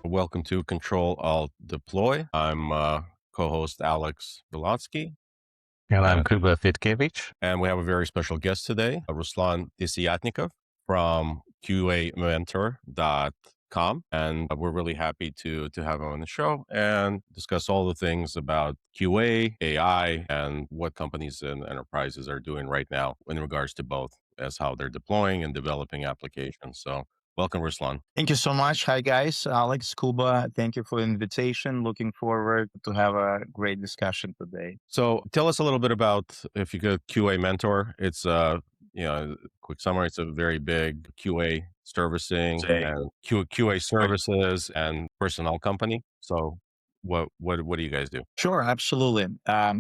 Welcome to Ctrl+Alt+Deploy. I'm co-host Alex Bilotsky, And I'm uh, Kuba Fitkevich. and we have a very special guest today, Ruslan Desiatnikov from QAMentor.com. And we're really happy to have him on the show and discuss all the things about QA, AI, and what companies and enterprises are doing right now in regards to both as how they're deploying and developing applications. So welcome, Ruslan. Thank you so much. Hi, guys. Alex, Kuba, thank you for the invitation. Looking forward to have a great discussion today. So tell us a little bit about, if you could, QA Mentor. It's quick summary. It's a very big QA servicing and QA services and personnel company. So what do you guys do? Sure, absolutely.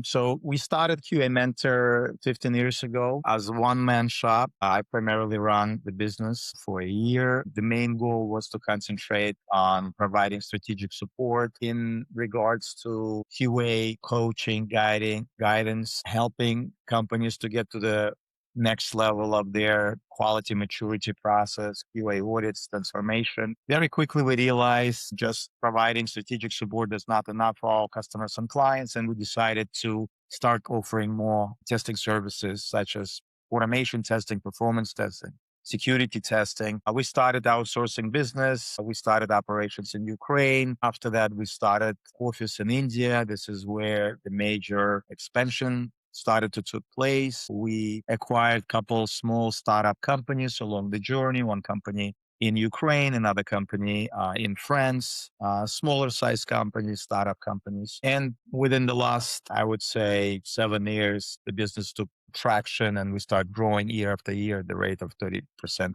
So we started QA Mentor 15 years ago as a one-man shop. I primarily run the business for a year. The main goal was to concentrate on providing strategic support in regards to QA coaching, guidance, helping companies to get to the next level of their quality maturity process, QA audits, transformation. Very quickly, we realized just providing strategic support is not enough for our customers and clients. And we decided to start offering more testing services such as automation testing, performance testing, security testing. We started outsourcing business. We started operations in Ukraine. After that, we started office in India. This is where the major expansion started to took place. We acquired a couple small startup companies along the journey. One company in Ukraine, another company in France, smaller size companies, startup companies. And within the last, I would say, 7 years, the business took traction and we started growing year after year at the rate of 30%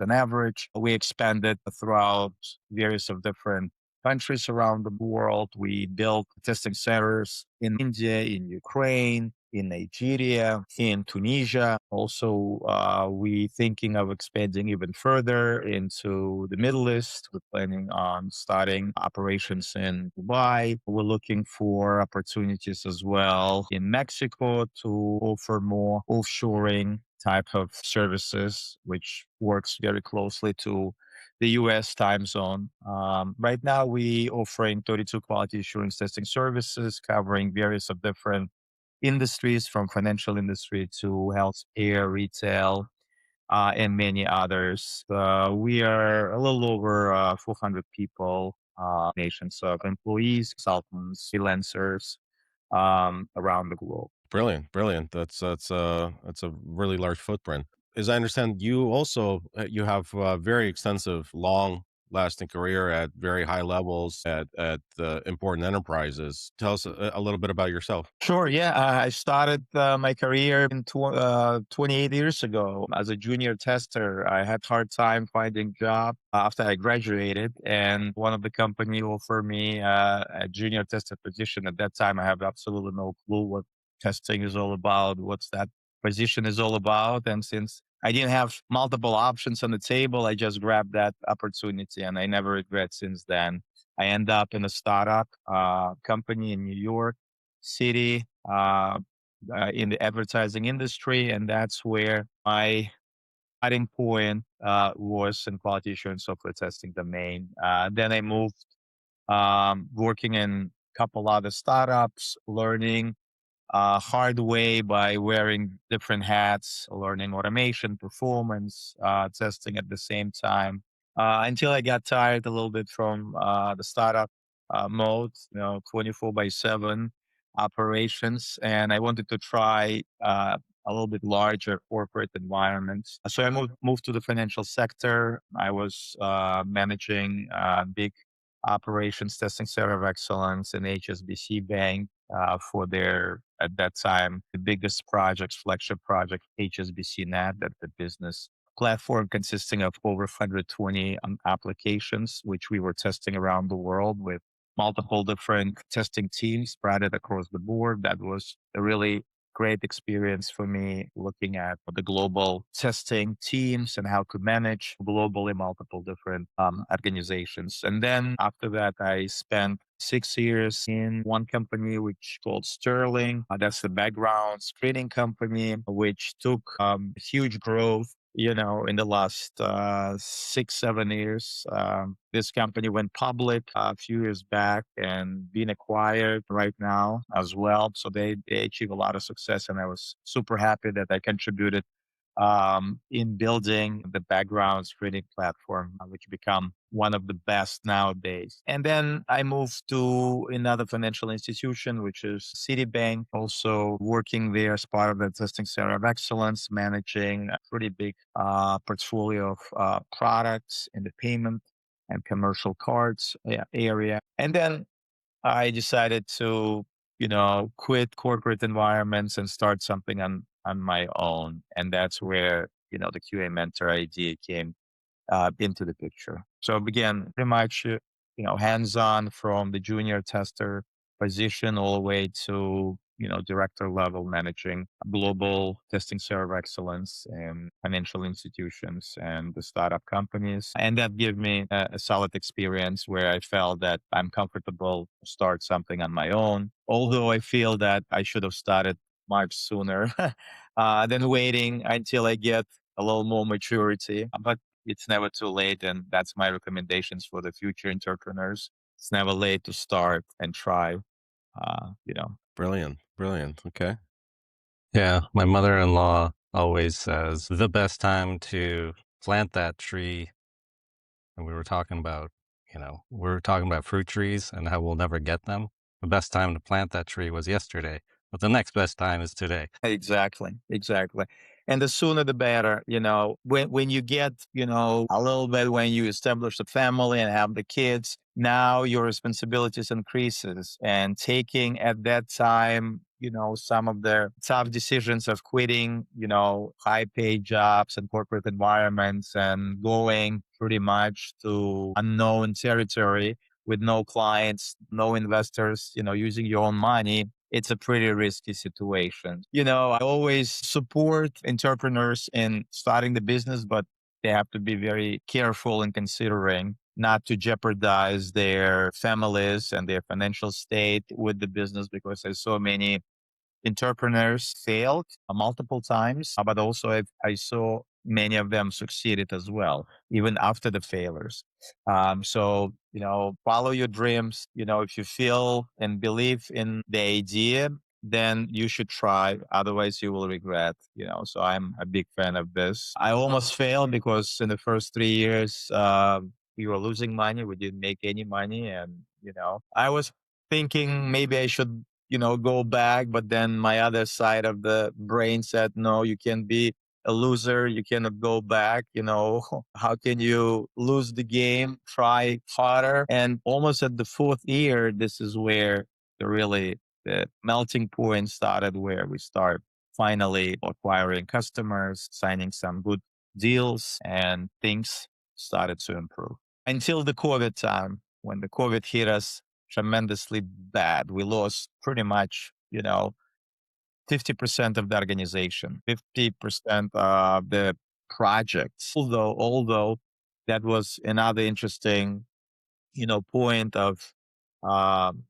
on average. We expanded throughout various of different countries around the world. We built testing centers in India, in Ukraine, in Nigeria, in Tunisia. Also, we thinking of expanding even further into the Middle East. We're planning on starting operations in Dubai. We're looking for opportunities as well in Mexico to offer more offshoring type of services, which works very closely to the US time zone. Right now, we offering 32 quality assurance testing services covering various of different industries from financial industry to healthcare, retail, and many others. We are a little over 400 people, nations of employees, consultants, freelancers around the globe. Brilliant, brilliant. That's a really large footprint. As I understand, you also you have a very extensive, long lasting career at very high levels at important enterprises. Tell us a little bit about yourself. Sure. Yeah. I started my career 28 years ago as a junior tester. I had hard time finding job after I graduated, and one of the company offered me a junior tester position. At that time, I have absolutely no clue what testing is all about, what's that position is all about. And since I didn't have multiple options on the table, I just grabbed that opportunity, and I never regret since then. I end up in a startup company in New York City in the advertising industry, and that's where my starting point was in quality assurance software testing domain. Then I moved, working in a couple other startups, learning hard way by wearing different hats, learning automation, performance, testing at the same time, until I got tired a little bit from the startup mode, 24 by 7 operations. And I wanted to try a little bit larger corporate environment. So I moved to the financial sector. I was managing big operations testing center of excellence in HSBC Bank for their, at that time, the biggest projects, flagship project, HSBC Net, that the business platform consisting of over 120 applications, which we were testing around the world with multiple different testing teams spread across the board. That was a really great experience for me looking at the global testing teams and how to manage globally multiple different organizations. And then after that, I spent 6 years in one company which called Sterling. That's the background screening company, which took huge growth in the last 6, 7 years. This company went public a few years back and being acquired right now as well. So they achieve a lot of success, and I was super happy that I contributed in building the background screening platform, which become one of the best nowadays. And then I moved to another financial institution, which is Citibank, also working there as part of the testing center of excellence, managing a pretty big portfolio of products in the payment and commercial cards area. And then I decided to, quit corporate environments and start something on my own. And that's where, the QA mentor idea came into the picture. So again, pretty much, hands-on from the junior tester position all the way to, director level managing global testing center of excellence in financial institutions and the startup companies. And that gave me a solid experience where I felt that I'm comfortable to start something on my own. Although I feel that I should have started much sooner than waiting until I get a little more maturity. But it's never too late. And that's my recommendations for the future entrepreneurs. It's never late to start and try, you know. Brilliant, brilliant. Okay. Yeah, my mother-in-law always says the best time to plant that tree, and we were talking about fruit trees and how we'll never get them. The best time to plant that tree was yesterday, but the next best time is today. Exactly, exactly. And the sooner the better, when you get, a little bit when you establish a family and have the kids, now your responsibilities increases and taking at that time, some of the tough decisions of quitting, high paid jobs and corporate environments and going pretty much to unknown territory with no clients, no investors, using your own money, it's a pretty risky situation. I always support entrepreneurs in starting the business, but they have to be very careful in considering not to jeopardize their families and their financial state with the business because there's so many entrepreneurs failed multiple times, but also I saw many of them succeeded as well, even after the failures. So, follow your dreams. If you feel and believe in the idea, then you should try. Otherwise, you will regret, So I'm a big fan of this. I almost failed because in the first 3 years, we were losing money. We didn't make any money. And, I was thinking maybe I should go back. But then my other side of the brain said, no, you can't be a loser. You cannot go back. How can you lose the game? Try harder. And almost at the fourth year, this is where the melting point started, where we start finally acquiring customers, signing some good deals, and things started to improve until the COVID time. When the COVID hit us tremendously bad, we lost pretty much, 50% of the organization, 50% of the projects. Although that was another interesting, point of um,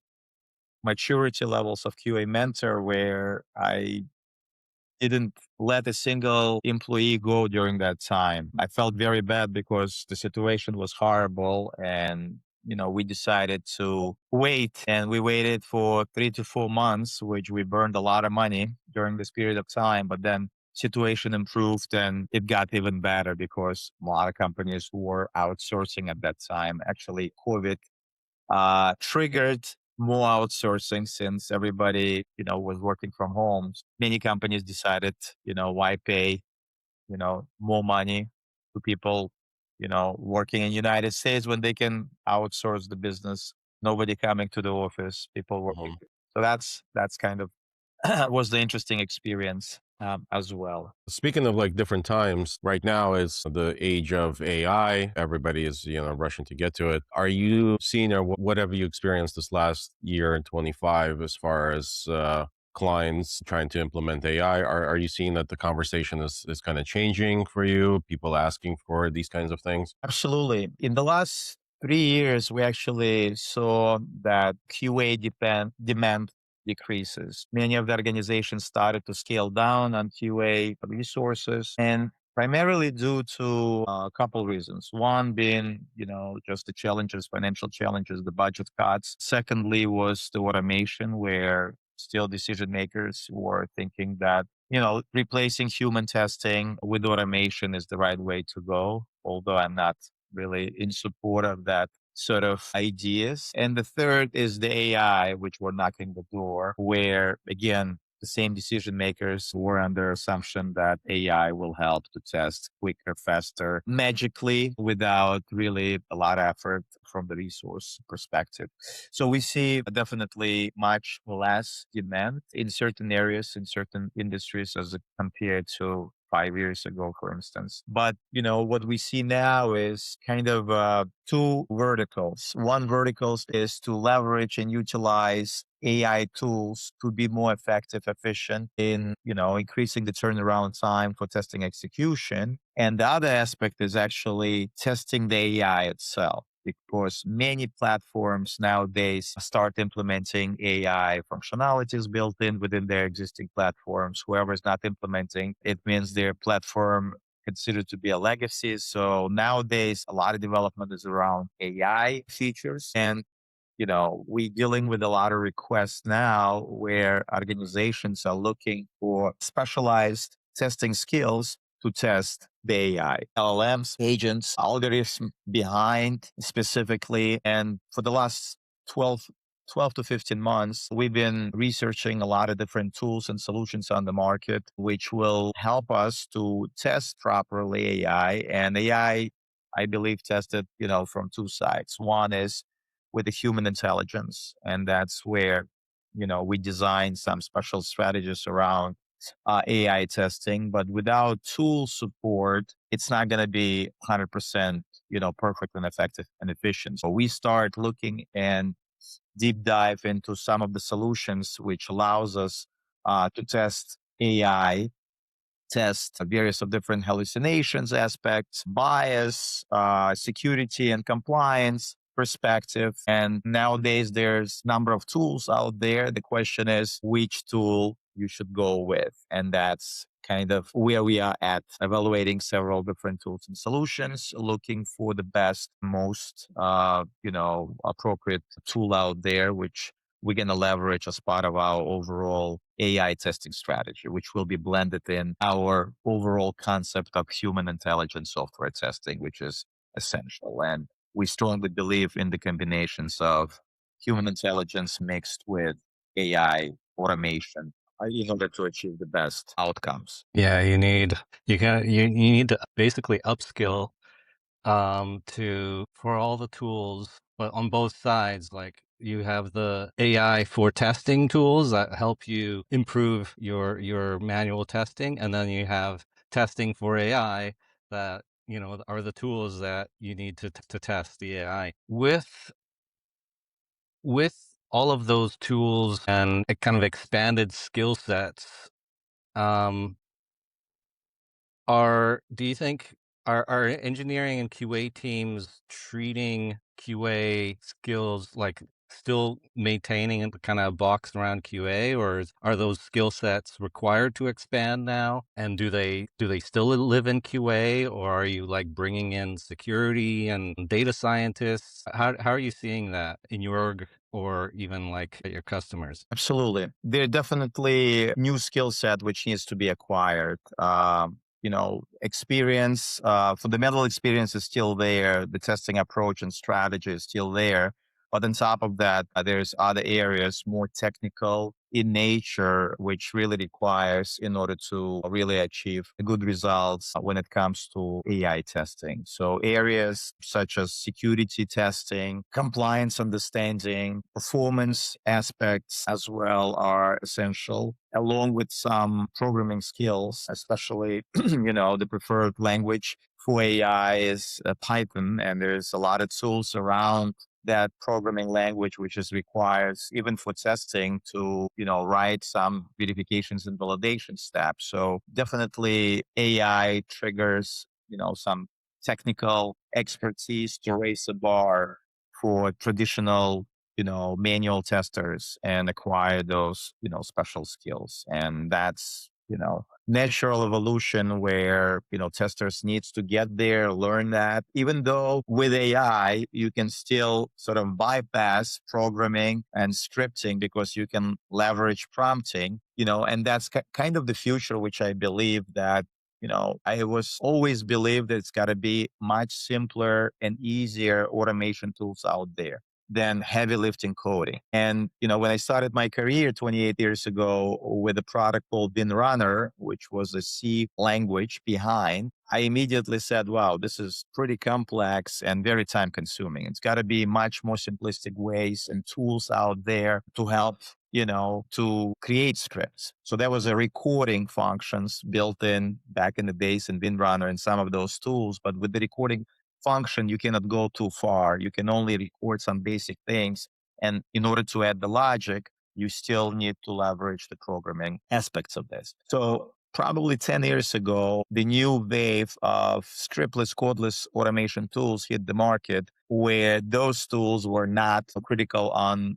maturity levels of QA mentor where I didn't let a single employee go during that time. I felt very bad because the situation was horrible and we decided to wait and we waited for 3 to 4 months, which we burned a lot of money during this period of time. But then situation improved and it got even better because a lot of companies were outsourcing at that time. Actually, COVID triggered more outsourcing since everybody, was working from home. Many companies decided, why pay, more money to people, working in United States when they can outsource the business. Nobody coming to the office, people working. Mhm. So that's kind of was the interesting experience as well. Speaking of like different times, right now is the age of AI. Everybody is, rushing to get to it. Are you seeing or what have you experienced this last year and 25 as far as clients trying to implement AI? Are you seeing that the conversation is kind of changing for you? People asking for these kinds of things? Absolutely. In the last 3 years, we actually saw that QA demand decreases. Many of the organizations started to scale down on QA resources. And Primarily due to a couple reasons. One being, just the challenges, financial challenges, the budget cuts. Secondly, was the automation, where still decision makers were thinking that, replacing human testing with automation is the right way to go. Although I'm not really in support of that sort of ideas. And the third is the AI, which were knocking the door, where again, the same decision makers were under assumption that AI will help to test quicker, faster, magically, without really a lot of effort from the resource perspective. So we see definitely much less demand in certain areas, in certain industries, as compared to 5 years ago, for instance. But, what we see now is kind of two verticals. One vertical is to leverage and utilize AI tools to be more effective, efficient in, increasing the turnaround time for testing execution. And the other aspect is actually testing the AI itself, because many platforms nowadays start implementing AI functionalities built in within their existing platforms. Whoever is not implementing, it means their platform considered to be a legacy. So nowadays, a lot of development is around AI features. And we're dealing with a lot of requests now where organizations are looking for specialized testing skills to test the AI, LLMs, agents, algorithms behind specifically. And for the last 12 to 15 months, we've been researching a lot of different tools and solutions on the market, which will help us to test properly AI. And AI, I believe, tested, from two sides. One is with the human intelligence. And that's where, we design some special strategies around AI testing. But without tool support, it's not going to be 100%, perfect and effective and efficient. So we start looking and deep dive into some of the solutions which allows us to test AI, test various of different hallucinations aspects, bias, security and compliance perspective. And nowadays there's number of tools out there. The question is which tool you should go with. And that's kind of where we are at, evaluating several different tools and solutions, looking for the best, most, appropriate tool out there, which we're going to leverage as part of our overall AI testing strategy, which will be blended in our overall concept of human intelligence software testing, which is essential. And we strongly believe in the combinations of human intelligence mixed with AI automation in order to achieve the best outcomes. Yeah, you need to basically upskill to for all the tools, but on both sides. Like, you have the AI for testing tools that help you improve your manual testing, and then you have testing for AI that are the tools that you need to test the AI with all of those tools and a kind of expanded skill sets. um do you think are engineering and QA teams treating QA skills like still maintaining a kind of box around QA, or are those skill sets required to expand now? And do they still live in QA, or are you like bringing in security and data scientists? How are you seeing that in your org, or even like at your customers? Absolutely. There definitely new skill set which needs to be acquired. Experience, fundamental experience is still there. The testing approach and strategy is still there. But on top of that, there's other areas more technical in nature, which really requires in order to really achieve good results when it comes to AI testing. So areas such as security testing, compliance understanding, performance aspects as well are essential, along with some programming skills, especially, the preferred language for AI is Python. And there's a lot of tools around that programming language, which is requires even for testing to, write some verifications and validation steps. So definitely AI triggers, some technical expertise to raise a bar for traditional, manual testers and acquire those, special skills. And that's, natural evolution where, testers needs to get there, learn that, even though with AI, you can still sort of bypass programming and scripting because you can leverage prompting, and that's kind of the future, which I believe that I was always believed that it's got to be much simpler and easier automation tools out there than heavy lifting coding. And, when I started my career 28 years ago with a product called WinRunner, which was a C language behind, I immediately said, wow, this is pretty complex and very time consuming. It's got to be much more simplistic ways and tools out there to help to create scripts. So there was a recording functions built in back in the days in WinRunner and some of those tools. But with the recording function, you cannot go too far. You can only record some basic things. And in order to add the logic, you still need to leverage the programming aspects of this. So probably 10 years ago, the new wave of scriptless, codeless automation tools hit the market where those tools were not critical on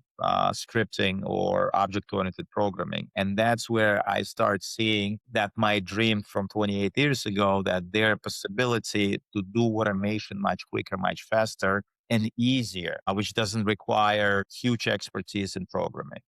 scripting or object-oriented programming. And that's where I start seeing that my dream from 28 years ago, that their possibility to do automation much quicker, much faster, and easier, which doesn't require huge expertise in programming.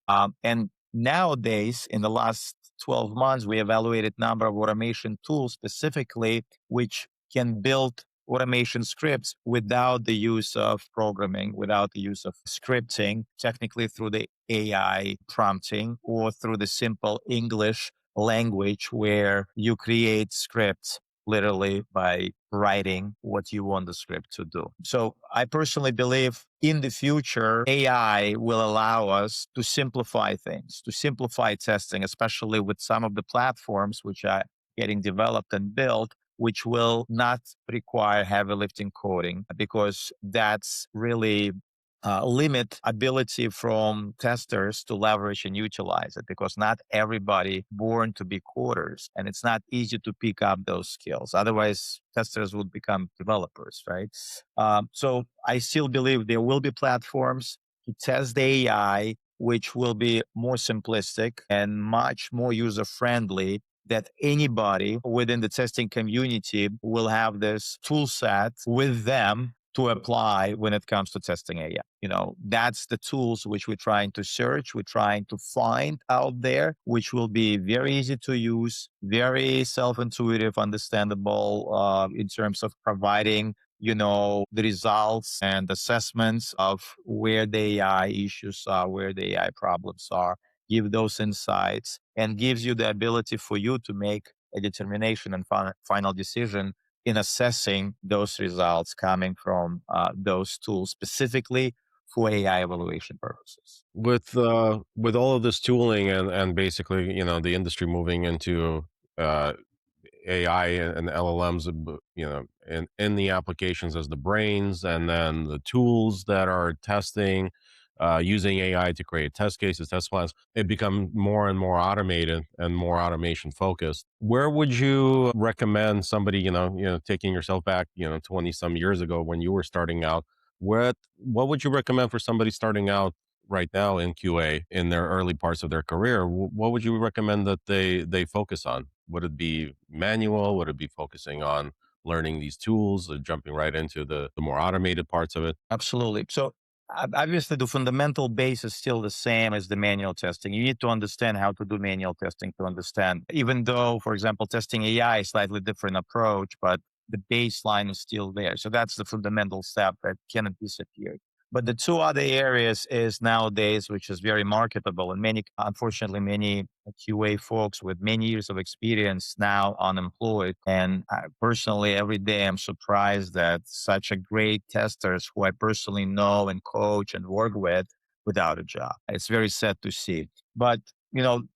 And nowadays, in the last 12 months, we evaluated number of automation tools specifically, which can build automation scripts without the use of programming, without the use of scripting, technically through the AI prompting or through the simple English language where you create scripts literally by writing what you want the script to do. So I personally believe in the future, AI will allow us to simplify things, to simplify testing, especially with some of the platforms which are getting developed and built, which will not require heavy lifting coding because that's really limit ability from testers to leverage and utilize it because not everybody born to be coders and it's not easy to pick up those skills. Otherwise, testers would become developers, right? So I still believe there will be platforms to test the AI, which will be more simplistic and much more user friendly that anybody within the testing community will have this tool set with them to apply when it comes to testing AI. That's the tools which we're trying to search, we're trying to find out there, which will be very easy to use, very self-intuitive, understandable in terms of providing the results and assessments of where the AI issues are, where the AI problems are, give those insights, and gives you the ability for you to make a determination and final decision in assessing those results coming from those tools specifically for AI evaluation purposes. With all of this tooling and basically, the industry moving into uh, AI and LLMs, in the applications as the brains, and then the tools that are testing, using AI to create test cases, test plans, it become more and more automated and more automation focused. Where would you recommend somebody, taking yourself back, 20 some years ago when you were starting out, what would you recommend for somebody starting out right now in QA in their early parts of their career? What would you recommend that they focus on? Would it be manual? Would it be focusing on learning these tools, jumping right into the more automated parts of it? Absolutely. So obviously, the fundamental base is still the same as the manual testing. You need to understand how to do manual testing to understand, even though, for example, testing AI is slightly different approach, but the baseline is still there. So that's the fundamental step that cannot disappear. But the two other areas is nowadays, which is very marketable, and unfortunately, many QA folks with many years of experience now unemployed. And personally, every day I'm surprised that such a great testers who I personally know and coach and work with without a job. It's very sad to see. But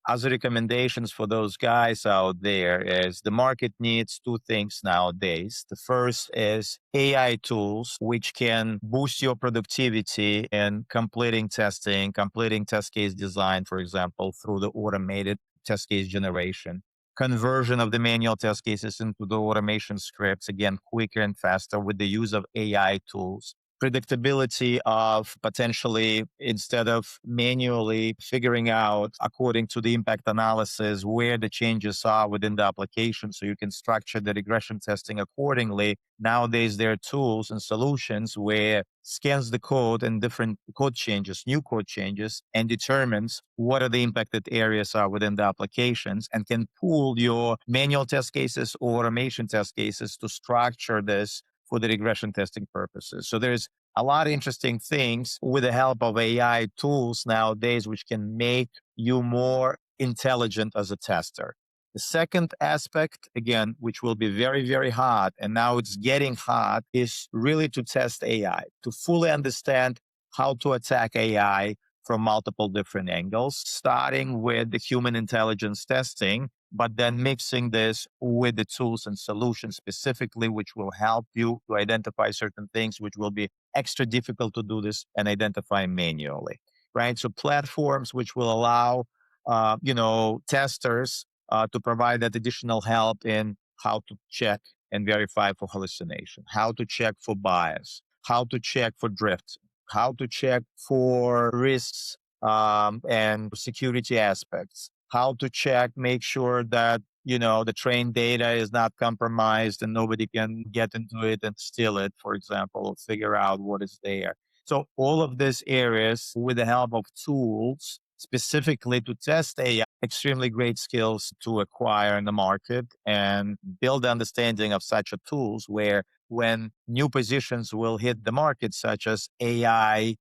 as recommendations for those guys out there is the market needs two things nowadays. The first is AI tools, which can boost your productivity in completing testing, completing test case design, for example, through the automated test case generation. Conversion of the manual test cases into the automation scripts, again, quicker and faster with the use of AI tools predictability of potentially, instead of manually figuring out according to the impact analysis where the changes are within the application, so you can structure the regression testing accordingly. Nowadays, there are tools and solutions where scans the code and different code changes, new code changes, and determines what are the impacted areas are within the applications, and can pool your manual test cases or automation test cases to structure this for the regression testing purposes. So there's a lot of interesting things with the help of AI tools nowadays, which can make you more intelligent as a tester. The second aspect, again, which will be very, very hard, and now it's getting hard, is really to test AI, to fully understand how to attack AI from multiple different angles, starting with the human intelligence testing, but then mixing this with the tools and solutions specifically, which will help you to identify certain things, which will be extra difficult to do this and identify manually, right? So platforms which will allow, testers to provide that additional help in how to check and verify for hallucination, how to check for bias, how to check for drift, how to check for risks and security aspects, how to check, make sure that the trained data is not compromised and nobody can get into it and steal it, for example, or figure out what is there. So all of these areas, with the help of tools specifically to test AI, extremely great skills to acquire in the market and build understanding of such a tools, where when new positions will hit the market, such as AI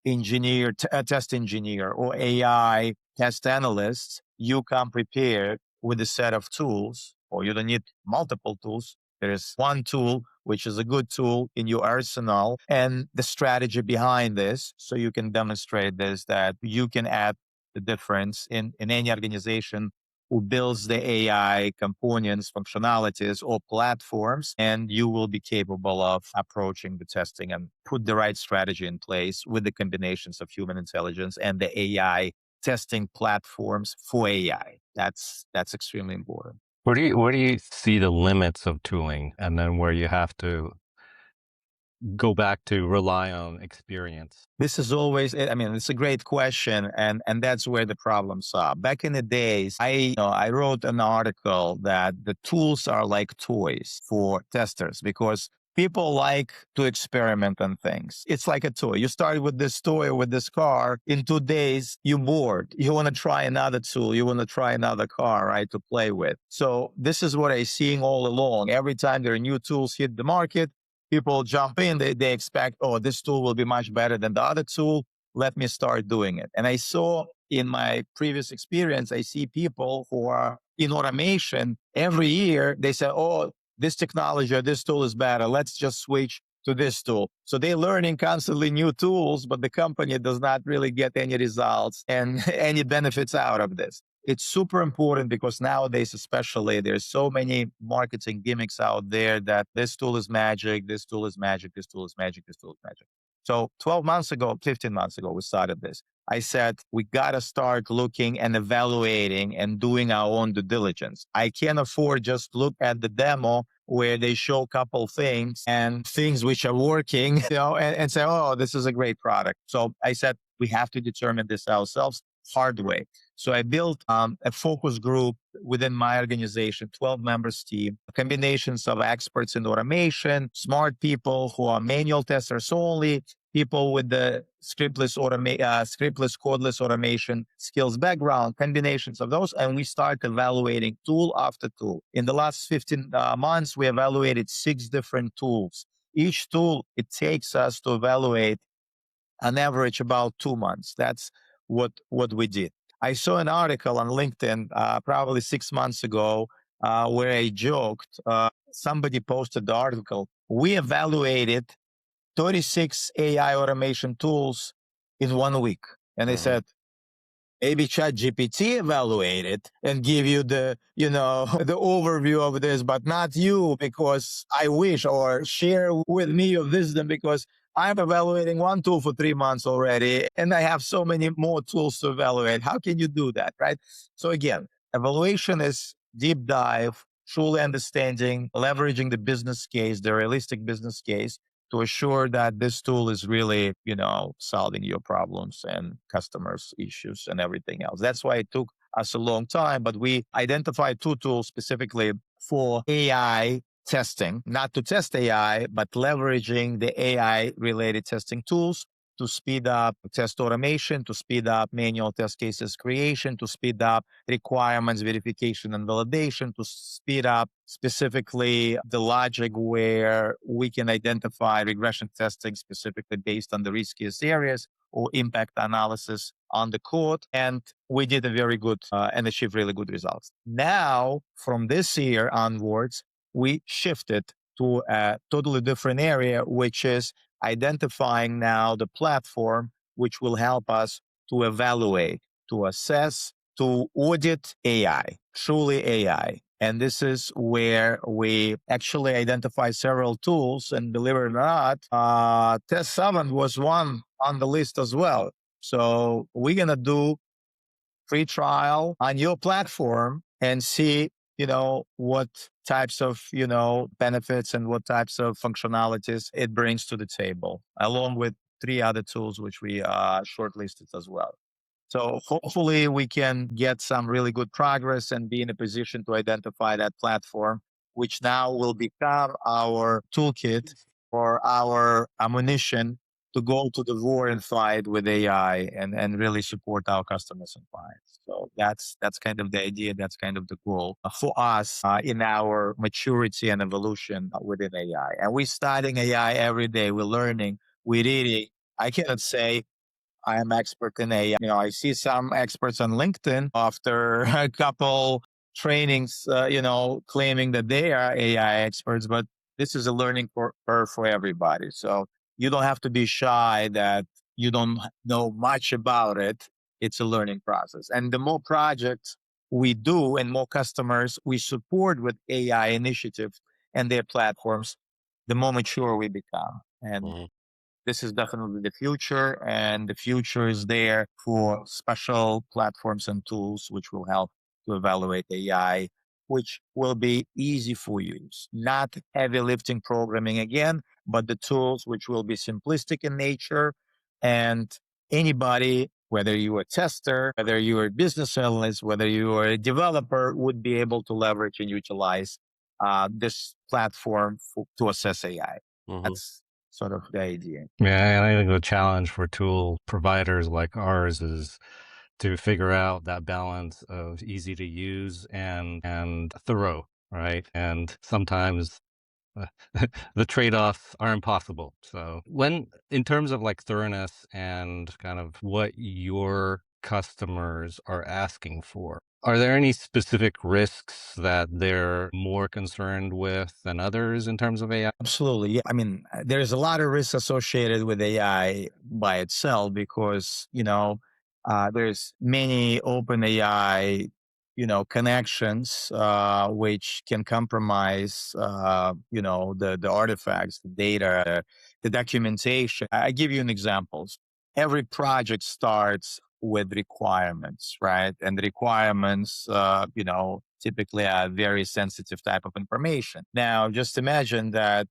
engineer, test engineer, or AI test analysts, you come prepared with a set of tools, or you don't need multiple tools. There is one tool, which is a good tool in your arsenal, and the strategy behind this, so you can demonstrate this, that you can add the difference in any organization who builds the AI components, functionalities, or platforms, and you will be capable of approaching the testing and put the right strategy in place with the combinations of human intelligence and the AI testing platforms for AI. That's extremely important. Where do you see the limits of tooling, and then where you have to go back to rely on experience? This is always, I mean, it's a great question, and that's where the problems are. Back in the days, I wrote an article that the tools are like toys for testers, because people like to experiment on things. It's like a toy. You start with this toy or with this car. In 2 days, you're bored. You want to try another tool. You want to try another car, right, to play with. So this is what I'm seeing all along. Every time there are new tools hit the market, people jump in, they expect, oh, this tool will be much better than the other tool. Let me start doing it. And I saw in my previous experience, I see people who are in automation every year, they say, oh, this technology or this tool is better. Let's just switch to this tool. So they're learning constantly new tools, but the company does not really get any results and any benefits out of this. It's super important because nowadays, especially, there's so many marketing gimmicks out there that this tool is magic, this tool is magic, this tool is magic, this tool is magic. So 12 months ago, 15 months ago, we started this. I said, we got to start looking and evaluating and doing our own due diligence. I can't afford just look at the demo where they show a couple things and things which are working, and say, oh, this is a great product. So I said, we have to determine this ourselves hard way. So I built a focus group within my organization, 12 members team, combinations of experts in automation, smart people who are manual testers only, people with the scriptless, codeless automation skills background, combinations of those. And we start evaluating tool after tool. In the last 15 months, we evaluated 6 different tools. Each tool, it takes us to evaluate on average about 2 months. That's what we did. I saw an article on LinkedIn probably 6 months ago where I joked. Somebody posted the article. We evaluated 36 AI automation tools in 1 week. And they said, maybe ChatGPT evaluate it and give you the, the overview of this, but not you, because I wish, or share with me your wisdom, because I'm evaluating one tool for 3 months already, and I have so many more tools to evaluate. How can you do that, right? So again, evaluation is deep dive, truly understanding, leveraging the business case, the realistic business case, to assure that this tool is really, solving your problems and customers' issues and everything else. That's why it took us a long time, but we identified two tools specifically for AI testing, not to test AI, but leveraging the AI related testing tools to speed up test automation, to speed up manual test cases creation, to speed up requirements verification and validation, to speed up specifically the logic where we can identify regression testing specifically based on the riskiest areas or impact analysis on the code. And we did a very good and achieved really good results. Now, from this year onwards, we shifted to a totally different area, which is identifying now the platform which will help us to evaluate, to assess, to audit AI, truly AI. And this is where we actually identify several tools. And believe it or not, TestSavant was one on the list as well. So we're going to do free trial on your platform and see, what types of, benefits and what types of functionalities it brings to the table, along with three other tools, which we shortlisted as well. So hopefully we can get some really good progress and be in a position to identify that platform, which now will become our toolkit or our ammunition to go to the war and fight with AI and really support our customers and clients. So that's kind of the idea. That's kind of the goal for us in our maturity and evolution within AI. And we're studying AI every day. We're learning, we're reading. I cannot say I am expert in AI. I see some experts on LinkedIn after a couple trainings, claiming that they are AI experts, but this is a learning curve for everybody. So you don't have to be shy that you don't know much about it. It's a learning process. And the more projects we do and more customers we support with AI initiatives and their platforms, the more mature we become. And this is definitely the future, and the future is there for special platforms and tools which will help to evaluate AI, which will be easy for use. Not heavy lifting programming again, but the tools which will be simplistic in nature, and anybody, whether you're a tester, whether you're a business analyst, whether you are a developer, would be able to leverage and utilize this platform to assess AI. That's sort of the idea. Yeah, and I think the challenge for tool providers like ours is to figure out that balance of easy to use and thorough, right? And sometimes uh, the trade-offs are impossible. So in terms of like thoroughness and kind of what your customers are asking for, are there any specific risks that they're more concerned with than others in terms of AI? Absolutely. Yeah. I mean, there's a lot of risks associated with AI by itself because, there's many open AI, connections, which can compromise, the artifacts, the data, the documentation. I give you an example. Every project starts with requirements, right? And the requirements, typically are very sensitive type of information. Now, just imagine that,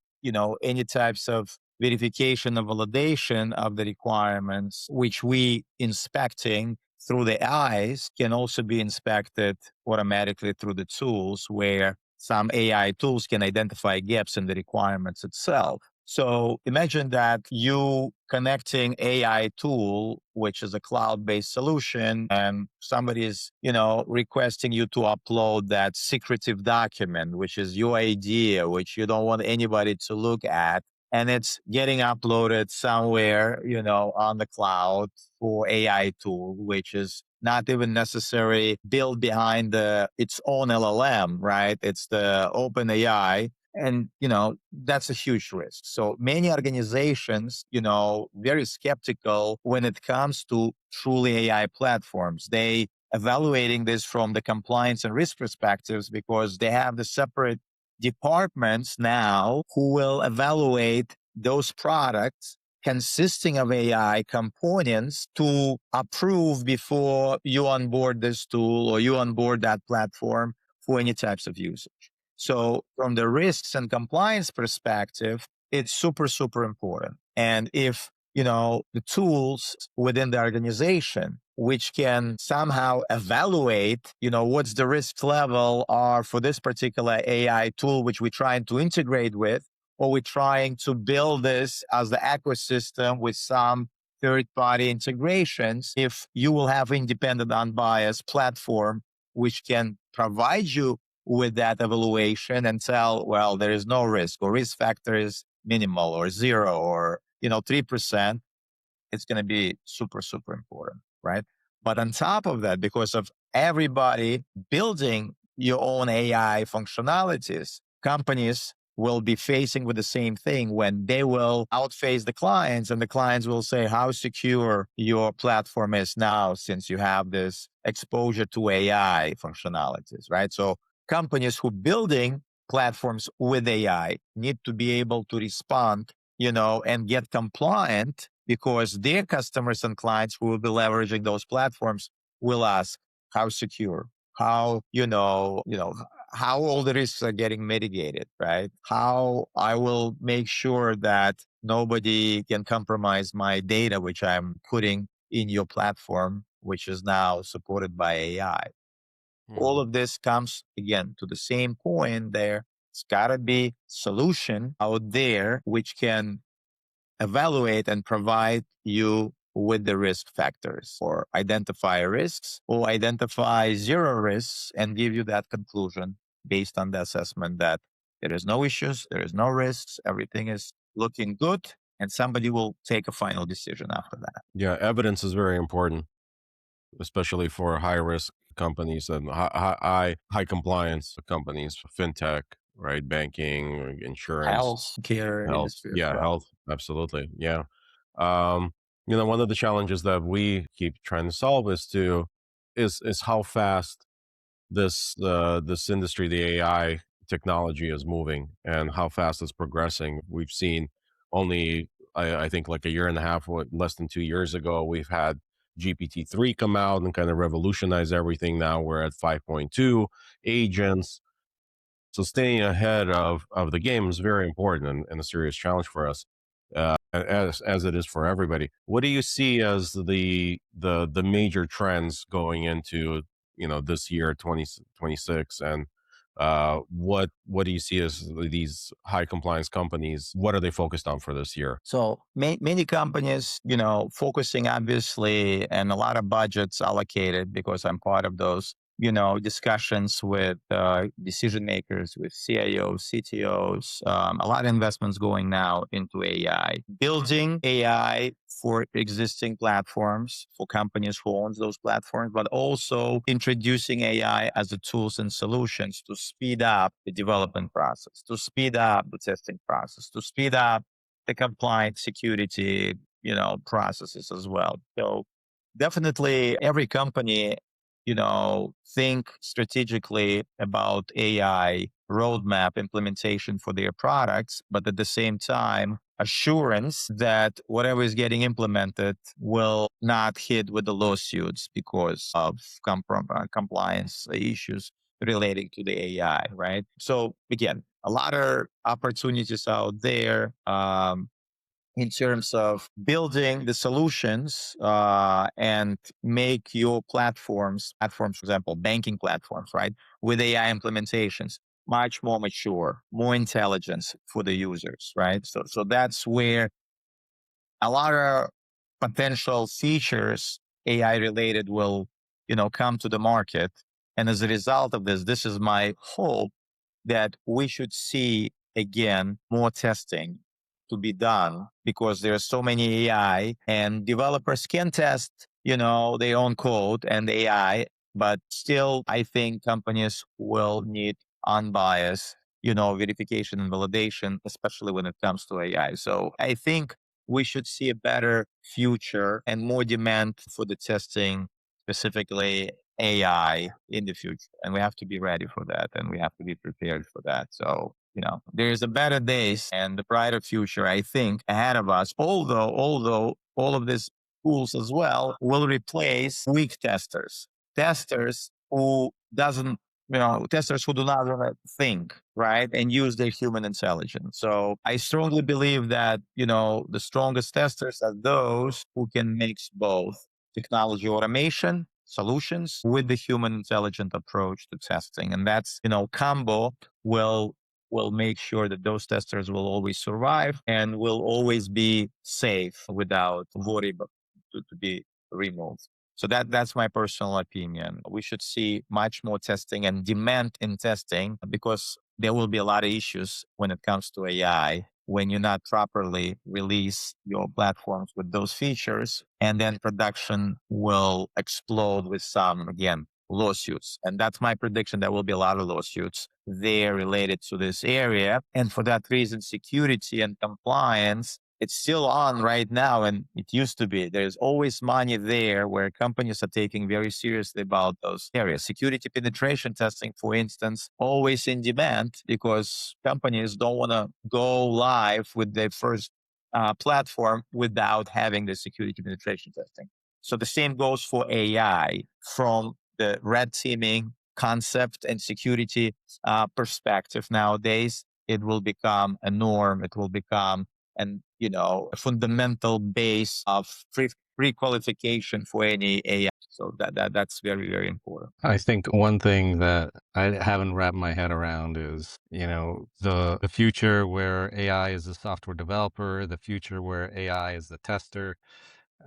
any types of verification or validation of the requirements, which we inspecting through the eyes, can also be inspected automatically through the tools where some AI tools can identify gaps in the requirements itself. So imagine that you connecting AI tool, which is a cloud-based solution, and somebody is, requesting you to upload that secretive document, which is your idea, which you don't want anybody to look at. And it's getting uploaded somewhere, on the cloud for AI tool, which is not even necessary built behind its own LLM, right? It's the open AI. And, that's a huge risk. So many organizations, very skeptical when it comes to truly AI platforms. They evaluating this from the compliance and risk perspectives because they have the separate departments now who will evaluate those products consisting of AI components to approve before you onboard this tool or you onboard that platform for any types of usage. So from the risks and compliance perspective, it's super, super important. And if, the tools within the organization, which can somehow evaluate, what's the risk level are for this particular AI tool, which we're trying to integrate with, or we're trying to build this as the ecosystem with some third-party integrations, if you will have independent, unbiased platform, which can provide you with that evaluation and tell, well, there is no risk, or risk factor is minimal or zero, or 3%, it's going to be super, super important, right? But on top of that, because of everybody building your own AI functionalities, companies will be facing with the same thing when they will outface the clients, and the clients will say how secure your platform is now since you have this exposure to AI functionalities, right? So companies who building platforms with AI need to be able to respond, and get compliant, because their customers and clients who will be leveraging those platforms will ask how secure, how, how all the risks are getting mitigated, right? How I will make sure that nobody can compromise my data, which I'm putting in your platform, which is now supported by AI. All Mhm. of this comes again to the same point there. It's got to be solution out there which can evaluate and provide you with the risk factors, or identify risks or identify zero risks and give you that conclusion based on the assessment that there is no issues, there is no risks, everything is looking good, and somebody will take a final decision after that. Yeah, evidence is very important, especially for high risk companies and high compliance companies, fintech, right? Banking, insurance, Health care health. industry as Yeah, well. health. Absolutely. Yeah. Um, one of the challenges that we keep trying to solve is how fast this industry, the AI technology, is moving and how fast it's progressing. We've seen only, I think, like a year and a half, less than 2 years ago, we've had GPT-3 come out and kind of revolutionize everything. Now we're at 5.2 agents. So staying ahead of the game is very important and a serious challenge for us, as it is for everybody. What do you see as the major trends going into this year 2026, and what do you see as these high compliance companies? What are they focused on for this year? So many companies, focusing obviously, and a lot of budgets allocated, because I'm part of those, discussions with decision makers, with CIOs, CTOs, a lot of investments going now into AI, building AI for existing platforms, for companies who owns those platforms, but also introducing AI as the tools and solutions to speed up the development process, to speed up the testing process, to speed up the compliance security, processes as well. So definitely every company, think strategically about AI roadmap implementation for their products, but at the same time, assurance that whatever is getting implemented will not hit with the lawsuits because of compliance issues relating to the AI, right? So again, a lot of opportunities out there, in terms of building the solutions, and make your platforms, for example, banking platforms, right, with AI implementations, much more mature, more intelligence for the users, right? So that's where a lot of potential features AI related will, come to the market. And as a result of this is my hope that we should see again more testing to be done, because there's so many AI and developers can test, their own code and AI, but still I think companies will need unbiased, verification and validation, especially when it comes to AI. So I think we should see a better future and more demand for the testing, specifically AI in the future. And we have to be ready for that, and we have to be prepared for that. So, there's a better days and the brighter future, I think, ahead of us. Although all of these tools as well will replace weak testers, testers who doesn't testers who do not want to think, right, and use their human intelligence. So I strongly believe that, the strongest testers are those who can mix both technology automation solutions with the human intelligent approach to testing. And that's, combo will make sure that those testers will always survive and will always be safe without worry to be removed. So that's my personal opinion. We should see much more testing and demand in testing, because there will be a lot of issues when it comes to AI when you not properly release your platforms with those features, and then production will explode with some, again, lawsuits. And that's my prediction. There will be a lot of lawsuits there related to this area. And for that reason, security and compliance, it's still on right now, and it used to be. There's always money there where companies are taking very seriously about those areas. Security penetration testing, for instance, always in demand, because companies don't want to go live with their first platform without having the security penetration testing. So the same goes for AI. From the red teaming concept and security perspective nowadays, it will become a norm. It will become a fundamental base of pre-qualification for any AI. So that's very, very important. I think one thing that I haven't wrapped my head around is, the future where AI is the software developer, the future where AI is the tester.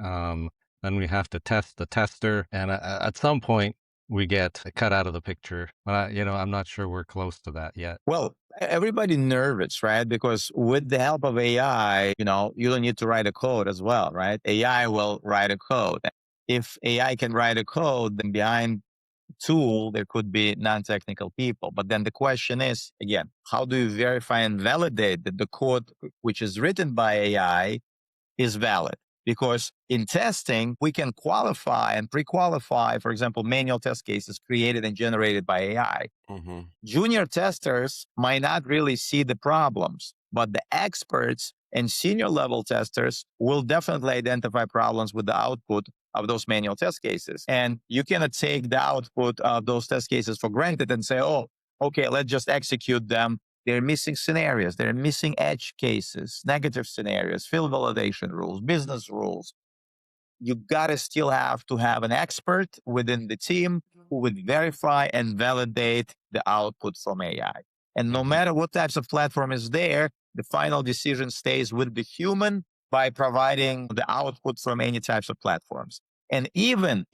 Um, then we have to test the tester, and at some point we get cut out of the picture. But I'm not sure we're close to that yet. Well, everybody nervous, right? Because with the help of AI, you don't need to write a code as well, right? AI will write a code. If AI can write a code, then behind tool, there could be non-technical people. But then the question is, again, how do you verify and validate that the code which is written by AI is valid? Because in testing, we can qualify and pre-qualify, for example, manual test cases created and generated by AI. Mm-hmm. Junior testers might not really see the problems, but the experts and senior level testers will definitely identify problems with the output of those manual test cases. And you cannot take the output of those test cases for granted and say, oh, okay, let's just execute them. They're missing scenarios. They're missing edge cases, negative scenarios, field validation rules, business rules. You gotta still have to have an expert within the team who would verify and validate the output from AI. And no matter what types of platform is there, the final decision stays with the human by providing the output from any types of platforms. And even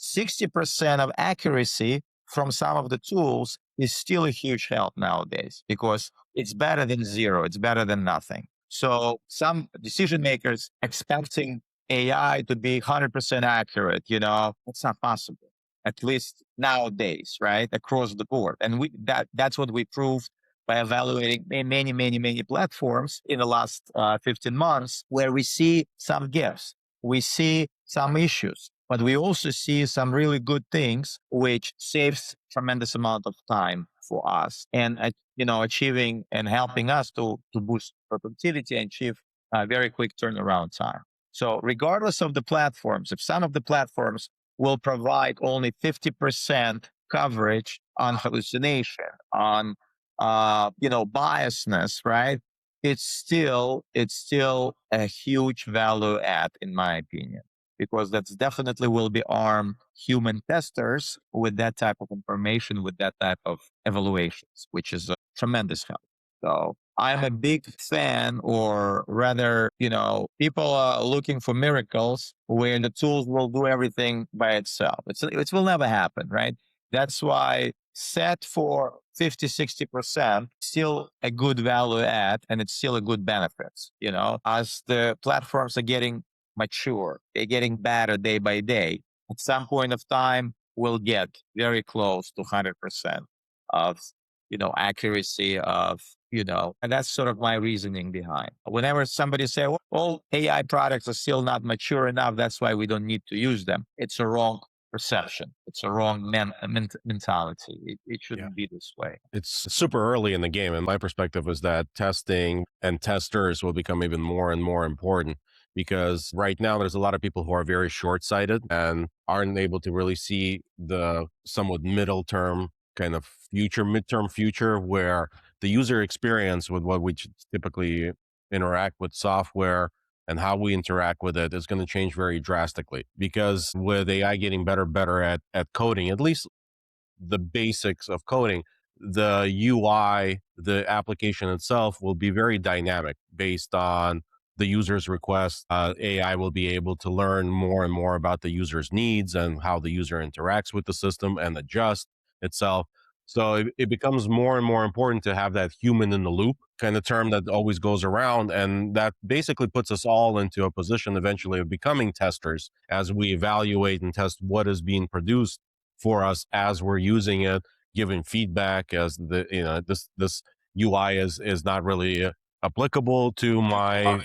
60% of accuracy from some of the tools is still a huge help nowadays, because it's better than zero. It's better than nothing. So some decision makers expecting AI to be 100% accurate, it's not possible, at least nowadays, right? Across the board. And that's what we proved by evaluating many, many, many platforms in the last 15 months, where we see some gaps, we see some issues, but we also see some really good things, which saves tremendous amount of time for us, and achieving and helping us to boost productivity and achieve a very quick turnaround time. So regardless of the platforms, if some of the platforms will provide only 50% coverage on hallucination, on biasness, right? It's still a huge value add, in my opinion, because that's definitely will be arm human testers with that type of information, with that type of evaluations, which is a tremendous help. So I'm a big fan, or rather, people are looking for miracles where the tools will do everything by itself. It will never happen, right? That's why set for 50-60%, still a good value add, and it's still a good benefits, as the platforms are getting mature, they're getting better day by day. At some point of time, we'll get very close to 100% of, accuracy of, and that's sort of my reasoning behind. Whenever somebody say, well, all AI products are still not mature enough, that's why we don't need to use them. It's a wrong perception. It's a wrong mentality. It shouldn't be this way. It's super early in the game, and my perspective is that testing and testers will become even more and more important. because right now there's a lot of people who are very short-sighted and aren't able to really see the somewhat middle term kind of future, midterm future, where the user experience with what we typically interact with software and how we interact with it is going to change very drastically, because with AI getting better at coding, at least the basics of coding, the UI, the application itself will be very dynamic based on the user's request. AI will be able to learn more and more about the user's needs and how the user interacts with the system and adjust itself. So it becomes more and more important to have that human in the loop kind of term that always goes around. And that basically puts us all into a position eventually of becoming testers as we evaluate and test what is being produced for us as we're using it, giving feedback as this UI is not really applicable to my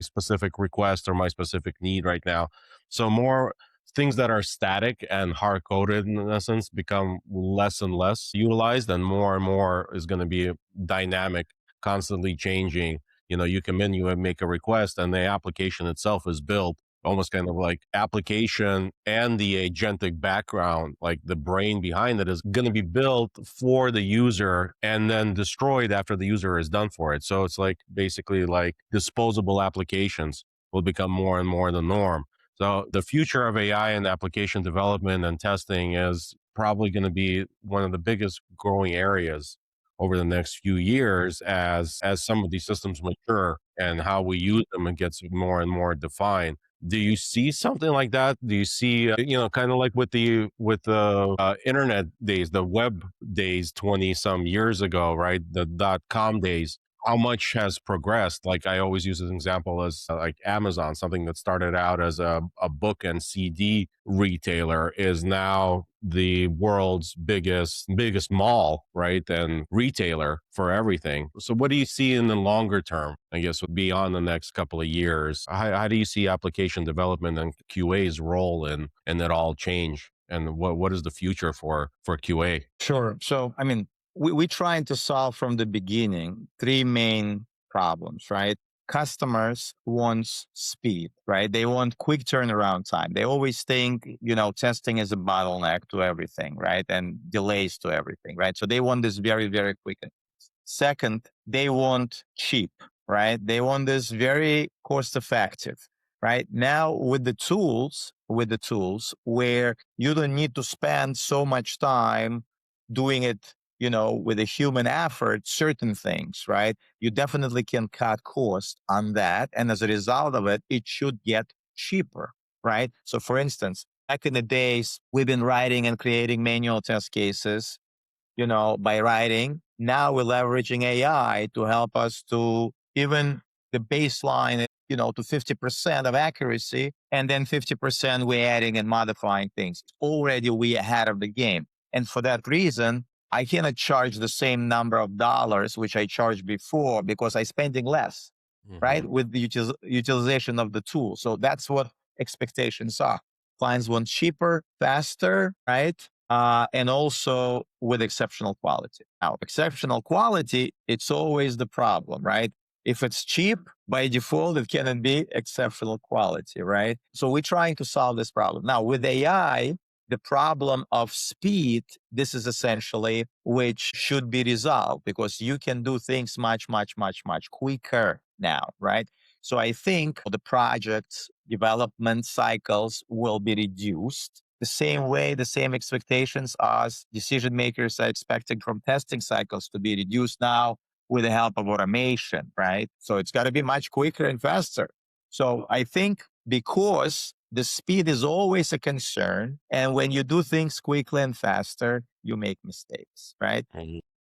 specific request or my specific need right now. So more things that are static and hard coded in essence become less and less utilized, and more is going to be dynamic, constantly changing. You come in, you make a request, and the application itself is built almost kind of like application, and the agentic background, like the brain behind it, is going to be built for the user and then destroyed after the user is done for it. So it's like basically like disposable applications will become more and more the norm. So the future of AI and application development and testing is probably going to be one of the biggest growing areas over the next few years as some of these systems mature and how we use them and gets more and more defined. Do you see something like that? Do you see, kind of like with the internet days, the web days 20 some years ago, right? The .com days, how much has progressed? Like I always use as an example as like Amazon, something that started out as a book and CD retailer is now the world's biggest mall, right? And retailer for everything. So what do you see in the longer term, I guess, beyond the next couple of years? How do you see application development and QA's role in it all change? And what is the future for QA? Sure. So, I mean, we're trying to solve from the beginning three main problems, right? Customers want speed, right? They want quick turnaround time. They always think, testing is a bottleneck to everything, right? And delays to everything, right? So they want this very, very quick. Second, they want cheap, right? They want this very cost effective, right? Now with the tools where you don't need to spend so much time doing it, with a human effort, certain things, right? You definitely can cut cost on that. And as a result of it, it should get cheaper, right? So for instance, back in the days, we've been writing and creating manual test cases by writing. Now we're leveraging AI to help us to even the baseline, to 50% of accuracy, and then 50% we're adding and modifying things. Already we ahead of the game. And for that reason, I cannot charge the same number of dollars which I charged before because I'm spending less, Hmm. right? With the utilization of the tool. So that's what expectations are. Clients want cheaper, faster, right? And also with exceptional quality. Now, exceptional quality, it's always the problem, right? If it's cheap, by default, it cannot be exceptional quality, right? So we're trying to solve this problem. Now, with AI, the problem of speed, this is essentially which should be resolved because you can do things much, much, much, much quicker now, right? So I think the project's development cycles will be reduced the same way, the same expectations as decision makers are expecting from testing cycles to be reduced now with the help of automation, right? So it's got to be much quicker and faster. So I think because the speed is always a concern, and when you do things quickly and faster, you make mistakes, right?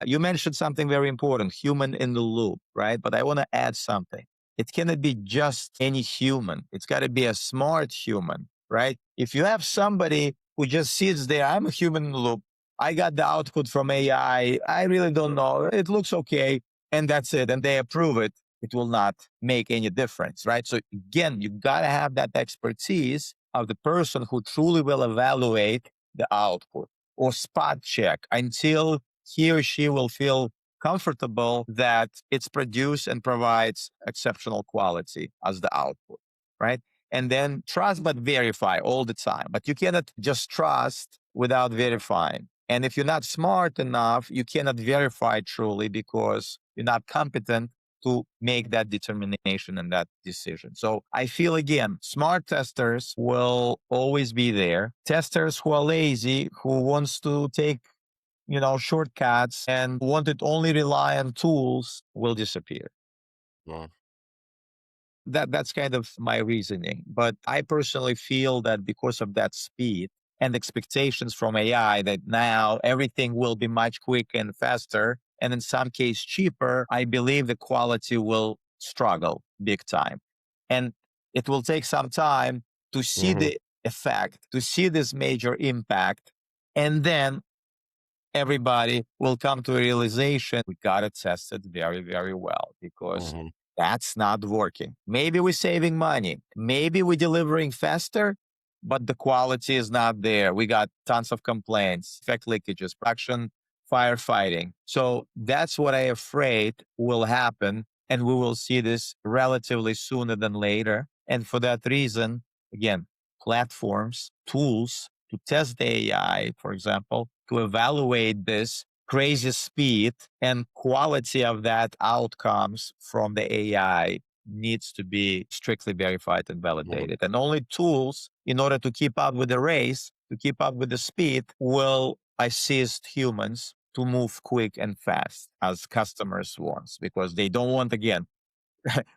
You mentioned something very important, human in the loop, right? But I want to add something. It cannot be just any human. It's got to be a smart human, right? If you have somebody who just sits there, I'm a human in the loop. I got the output from AI. I really don't know. It looks okay. And that's it. And they approve it. It will not make any difference, right? So again, you got to have that expertise of the person who truly will evaluate the output or spot check until he or she will feel comfortable that it's produced and provides exceptional quality as the output, right? And then trust but verify all the time. But you cannot just trust without verifying. And if you're not smart enough, you cannot verify truly because you're not competent to make that determination and that decision. So I feel, again, smart testers will always be there. Testers who are lazy, who wants to take shortcuts and want to only rely on tools will disappear. Mm, That's kind of my reasoning. But I personally feel that because of that speed and expectations from AI that now everything will be much quicker and faster, and in some case cheaper, I believe the quality will struggle big time. And it will take some time to see mhm, the effect, to see this major impact. And then everybody will come to a realization we got to test it very, very well because mhm, that's not working. Maybe we're saving money. Maybe we're delivering faster, but the quality is not there. We got tons of complaints, effect leakages, production, firefighting. So that's what I'm afraid will happen. And we will see this relatively sooner than later. And for that reason, again, platforms, tools to test the AI, for example, to evaluate this crazy speed and quality of that outcomes from the AI needs to be strictly verified and mhm. validated. And only tools, in order to keep up with the race, to keep up with the speed, will assist humans to move quick and fast as customers want, because they don't want, again,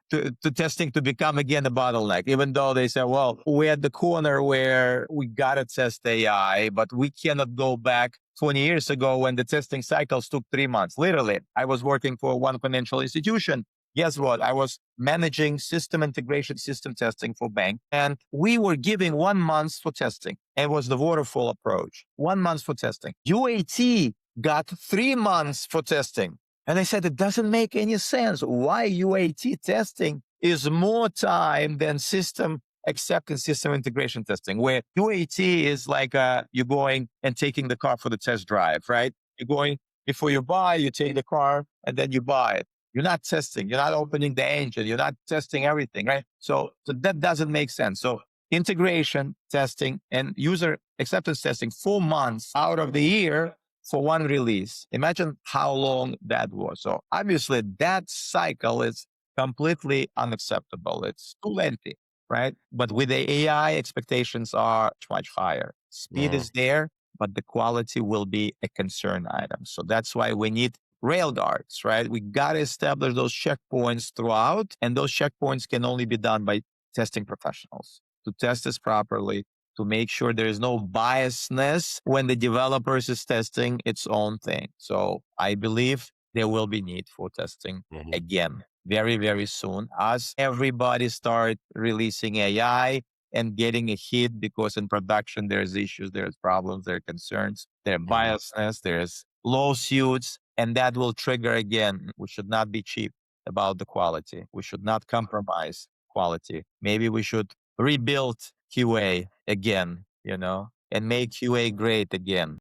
to testing to become again a bottleneck, even though they say, well, we're at the corner where we got to test AI, but we cannot go back 20 years ago when the testing cycles took 3 months. Literally, I was working for one financial institution. Guess what? I was managing system integration, system testing for bank, and we were giving 1 month for testing. It was the waterfall approach. 1 month for testing. UAT got 3 months for testing. And I said, it doesn't make any sense. Why UAT testing is more time than system acceptance, system integration testing, where UAT is like you're going and taking the car for the test drive, right? You're going, before you buy, you take the car and then you buy it. You're not testing, you're not opening the engine, you're not testing everything, right? So that doesn't make sense. So integration testing and user acceptance testing 4 months out of the year for one release. Imagine how long that was. So obviously that cycle is completely unacceptable. It's too lengthy, right? But with the AI, expectations are much higher. Speed Mhm, is there, but the quality will be a concern item. So that's why we need rail guards, right? We got to establish those checkpoints throughout, and those checkpoints can only be done by testing professionals to test this properly, to make sure there is no biasness when the developers is testing its own thing. So I believe there will be need for testing mhm, again very, very soon as everybody start releasing AI and getting a hit, because in production there's issues, there's problems, there are concerns, there's mhm. biasness, there's lawsuits, and that will trigger again. We should not be cheap about the quality. We should not compromise quality. Maybe we should rebuild QA again, and make QA great again.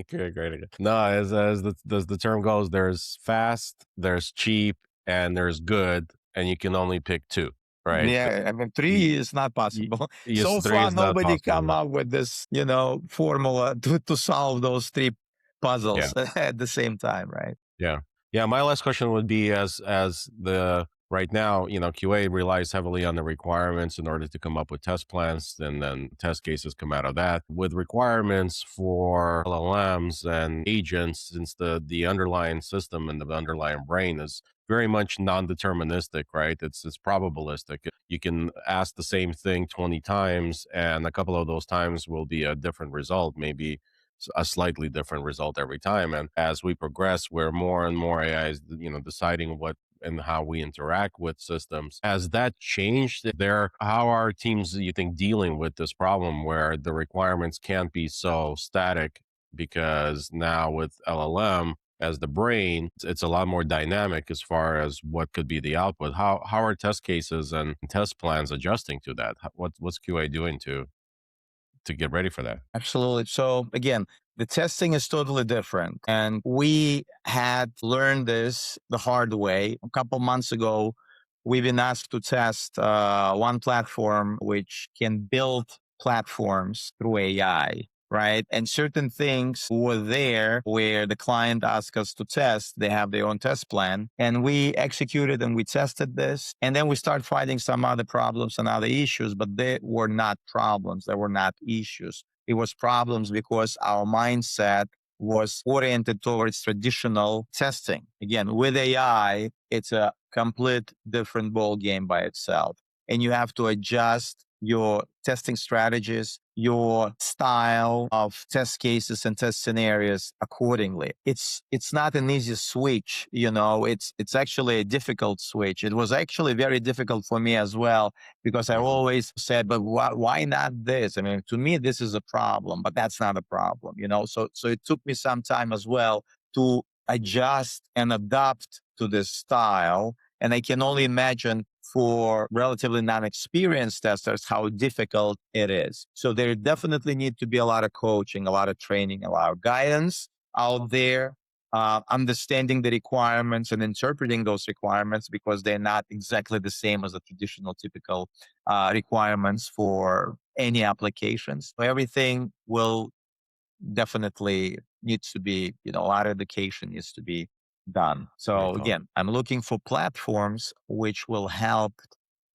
Okay, great again. No, as the term goes, there's fast, there's cheap, and there's good, and you can only pick two, right? Yeah, I mean, Y- three is not possible. Yes, So three far, is not nobody come possible. up with this, formula to solve those three Yeah. puzzles at the same time, right? Yeah. Yeah. My last question would be as the right now, QA relies heavily on the requirements in order to come up with test plans, and then test cases come out of that. With requirements for LLMs and agents, since the underlying system and the underlying brain is very much non-deterministic, right? It's probabilistic. You can ask the same thing 20 times, and a couple of those times will be a different result, maybe a slightly different result every time. And as we progress, where more and more AI is, deciding what and how we interact with systems. Has that changed there? How are teams, you think, dealing with this problem where the requirements can't be so static? Because now with LLM as the brain, it's a lot more dynamic as far as what could be the output. How are test cases and test plans adjusting to that? What's QA doing to get ready for that? Absolutely. So again, The testing is totally different. And we had learned this the hard way. A couple months ago, we've been asked to test one platform which can build platforms through AI, right? And certain things were there where the client asked us to test. They have their own test plan. And we executed and we tested this. And then we start finding some other problems and other issues, but they were not problems. They were not issues. It was problems because our mindset was oriented towards traditional testing. Again, with AI, it's a complete different ball game by itself. And you have to adjust your testing strategies, your style of test cases and test scenarios accordingly. It's not an easy switch, it's actually a difficult switch. It was actually very difficult for me as well, because I always said, but why not this? I mean, to me, this is a problem, but that's not a problem, So it took me some time as well to adjust and adapt to this style. And I can only imagine for relatively non-experienced testers how difficult it is. So there definitely need to be a lot of coaching, a lot of training, a lot of guidance out there, understanding the requirements and interpreting those requirements, because they're not exactly the same as the traditional typical requirements for any applications. So everything will definitely needs to be, a lot of education needs to be done. Great So thought. again, I'm looking for platforms which will help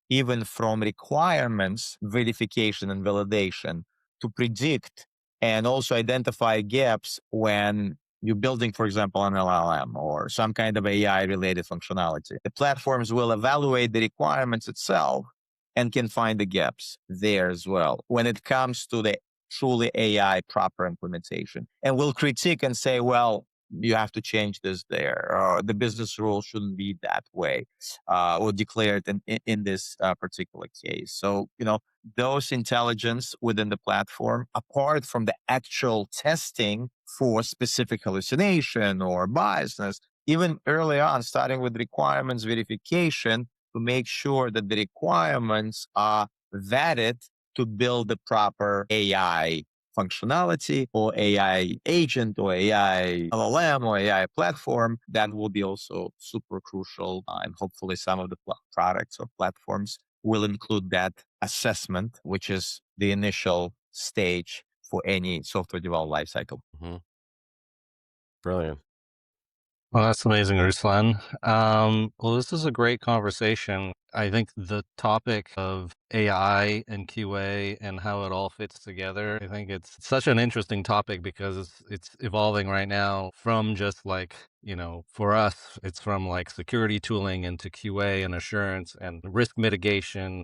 even from requirements verification and validation to predict and also identify gaps when you're building, for example, an LLM or some kind of AI related functionality. The platforms will evaluate the requirements itself and can find the gaps there as well when it comes to the truly AI proper implementation, and will critique and say, well, you have to change this there, or the business rule shouldn't be that way, or declared in this particular case. So, those intelligence within the platform, apart from the actual testing for specific hallucination or biasness, even early on, starting with requirements verification to make sure that the requirements are vetted to build the proper AI functionality or AI agent or AI LLM or AI platform. That will be also super crucial. And hopefully some of the products or platforms will include that assessment, which is the initial stage for any software development lifecycle. Hmm. Brilliant. Well, that's amazing, Ruslan. Well, this is a great conversation. I think the topic of AI and QA and how it all fits together, I think it's such an interesting topic because it's evolving right now from just like, for us, it's from like security tooling into QA and assurance and risk mitigation.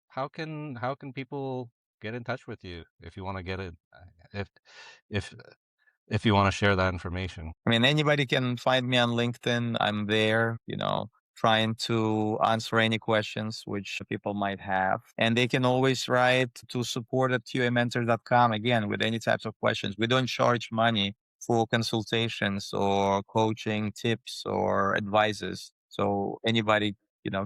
How can people get in touch with you if you want to get it, if if if you want to share that information? I mean, anybody can find me on LinkedIn. I'm there, trying to answer any questions which people might have. And they can always write to support@qamentor.com again with any types of questions. We don't charge money for consultations or coaching tips or advices. So anybody,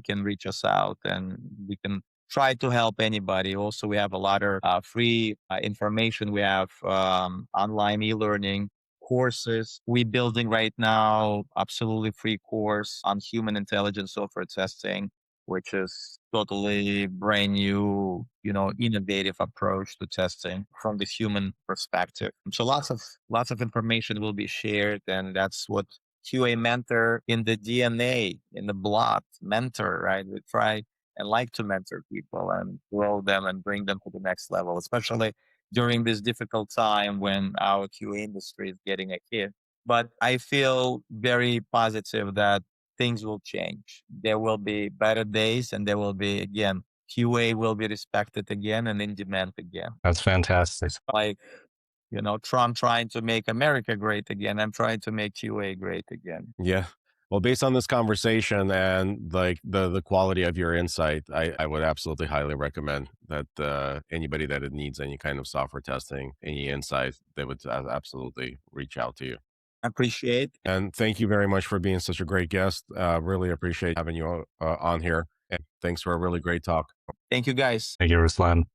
can reach us out and we can try to help anybody. Also, we have a lot of free information. We have online e-learning courses. We're building right now absolutely free course on human intelligence software testing, which is totally brand new, innovative approach to testing from the human perspective. So lots of information will be shared, and that's what QA mentor in the DNA, in the blood, mentor, right? We try and like to mentor people and grow them and bring them to the next level, especially during this difficult time when our QA industry is getting a hit. But I feel very positive that things will change. There will be better days and there will be, again, QA will be respected again and in demand again. That's fantastic. Like, Trump trying to make America great again. I'm trying to make QA great again. Yeah. Well, based on this conversation and like the quality of your insight, I would absolutely highly recommend that anybody that it needs any kind of software testing, any insight, they would absolutely reach out to you. Appreciate. And thank you very much for being such a great guest. Really appreciate having you on here. And thanks for a really great talk. Thank you guys. Thank you, Ruslan.